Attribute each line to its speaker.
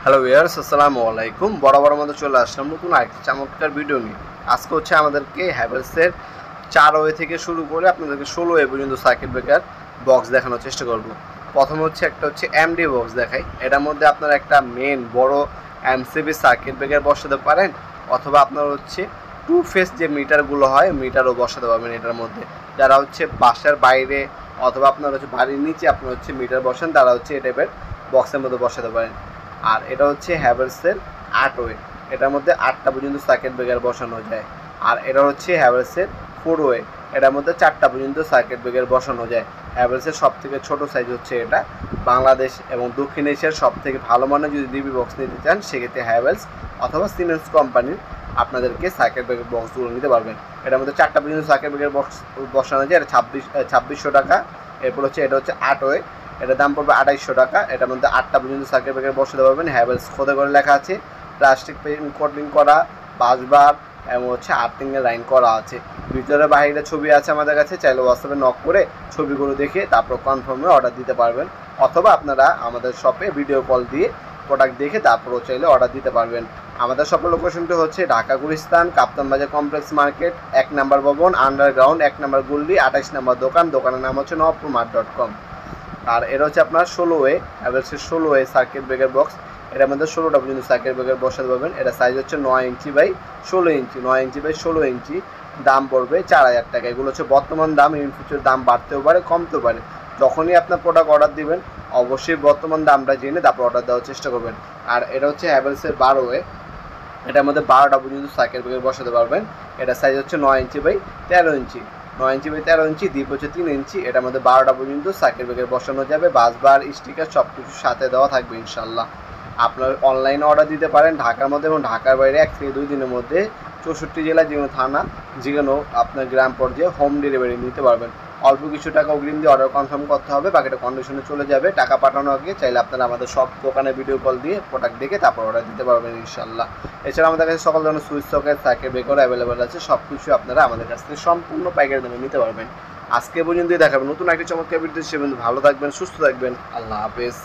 Speaker 1: Hello viewers, আসসালামু আলাইকুম। বরাবর মতো চলে আসলাম নতুন আরেকটি চমৎকার ভিডিও নিয়ে। আজকে হচ্ছে আমাদেরকে হ্যাভেলসের 4 ওয়ে থেকে শুরু করে আপনাদেরকে 16 ওয়ে পর্যন্ত সার্কিট ব্রেকার বক্স দেখানোর চেষ্টা করব। প্রথমে একটা হচ্ছে এমডি বক্স দেখাই। এটার মধ্যে আপনারা একটা মেন বড় এমসিবি সার্কিট ব্রেকার বসাতে পারেন, অথবা আপনার হচ্ছে টু ফেস যে মিটারগুলো হয় মিটারও বসাতে পারবেন এটার মধ্যে। যারা হচ্ছে বাসার বাইরে অথবা আপনার হচ্ছে বাড়ির নিচে আপনার হচ্ছে মিটার বসান, তারা হচ্ছে এই টাইপের বক্সের মধ্যে বসাতে পারেন। আর এটা হচ্ছে হ্যাভেলসের 8 ওয়ে, এটার মধ্যে 8টা পর্যন্ত সার্কিট ব্রেকার বসানো যায়। আর এটা হচ্ছে হ্যাভেলসের 4 ওয়ে, এটার মধ্যে 4টা পর্যন্ত সার্কিট ব্রেকার বসানো যায়। হ্যাভেলসের সব থেকে ছোটো সাইজ হচ্ছে এটা। বাংলাদেশ এবং দক্ষিণ এশিয়ার সব থেকে ভালো মানের যদি ডিবি বক্স নিতে চান, সেক্ষেত্রে হ্যাভেলস অথবা সিমেন্স কোম্পানির আপনাদেরকে সার্কিট ব্রেকার বক্সগুলো নিতে পারবেন। এটার মধ্যে 4টা পর্যন্ত সার্কিট ব্রেকার বক্স বসানো যায়। এটা 2600 টাকা। এরপর হচ্ছে এটা হচ্ছে 8 ওয়ে, এটার দাম পড়বে 2800 টাকা। এটার মধ্যে 8টা পর্যন্ত সার্কিট ব্রেকার বসাতে পারবেন। হ্যাভেলস খোদে করে লেখা আছে, প্লাস্টিক কোটিং করা, বাসবার এবং হচ্ছে আর্থিংয়ের লাইন করা আছে। ভিতরে বাইরে ছবি আছে আমাদের কাছে, চাইলে হোয়াটসঅ্যাপে নক করে ছবিগুলো দেখে তারপর কনফার্মে অর্ডার দিতে পারবেন, অথবা আপনারা আমাদের শপে ভিডিও কল দিয়ে প্রোডাক্ট দেখে তারপরও চাইলে অর্ডার দিতে পারবেন। আমাদের শপের লোকেশনটি হচ্ছে ঢাকা গুলিস্তান কাপ্তান বাজার কমপ্লেক্স মার্কেট, 1 নম্বর ভবন, আন্ডারগ্রাউন্ড, 1 নম্বর গুল্লি, 28 নম্বর দোকান। দোকানের নাম হচ্ছে নবপুরমার্ট.com। আর এটা হচ্ছে আপনার 16 ওয়ে, হ্যাভেলসের 16 ওয়ে সার্কিট ব্রেকার বক্স। এটার মধ্যে 16টা পর্যন্ত সার্কিট ব্রেকার বসাতে পারবেন। এটা সাইজ হচ্ছে 9 inch by 16 inch, 9 inch by 16 ইঞ্চি। দাম পড়বে 4000 টাকা। এগুলো হচ্ছে বর্তমান দাম, ইন ফিউচার দাম বাড়তেও পারে কমতেও পারে। যখনই আপনার প্রোডাক্ট অর্ডার দিবেন অবশ্যই বর্তমান দামটা জেনে তারপর অর্ডার দেওয়ার চেষ্টা করবেন। আর এটা হচ্ছে হ্যাভেলসের 12 ওয়ে, এটার মধ্যে 12টা পর্যন্ত সার্কিট ব্রেকার বসাতে পারবেন। এটা সাইজ হচ্ছে 9 inch by 13 inch, 9 inch by 13 inch, deep হচ্ছে 3 ইঞ্চি। এটার মধ্যে 12টা পর্যন্ত সার্কিট ব্রেকার বসানো যাবে। বাসবার স্টিকার সব কিছু সাথে দেওয়া থাকবে ইনশাল্লাহ। আপনার অনলাইনে অর্ডার দিতে পারেন ঢাকার মধ্যে এবং ঢাকার বাইরে 1 থেকে 2 দিনের মধ্যে 64 জেলা যে কোনো থানা যে কোনো আপনার গ্রাম পর্যায়ে হোম ডেলিভারি নিতে পারবেন। অল্প কিছু টাকা অগ্রিম দিয়ে অর্ডার কনফার্ম করতে হবে, বাকিটা কন্ডিশনে চলে যাবে। টাকা পাঠানোর আগে চাইলে আপনারা আমাদের সব দোকানে ভিডিও কল দিয়ে প্রোডাক্ট দেখে তারপর অর্ডার দিতে পারবেন ইনশাল্লাহ। এছাড়া আমাদের কাছে সকল ধরনের switch socket circuit breaker available আছে। সব কিছু আপনারা আমাদের কাছ থেকে সম্পূর্ণ পাইকারি দামে নিতে পারবেন। আজকে পর্যন্তই দেখাবেন নতুন একটি চমৎকার ভিডিও। সে ভালো থাকবেন, সুস্থ থাকবেন। আল্লাহ হাফেজ।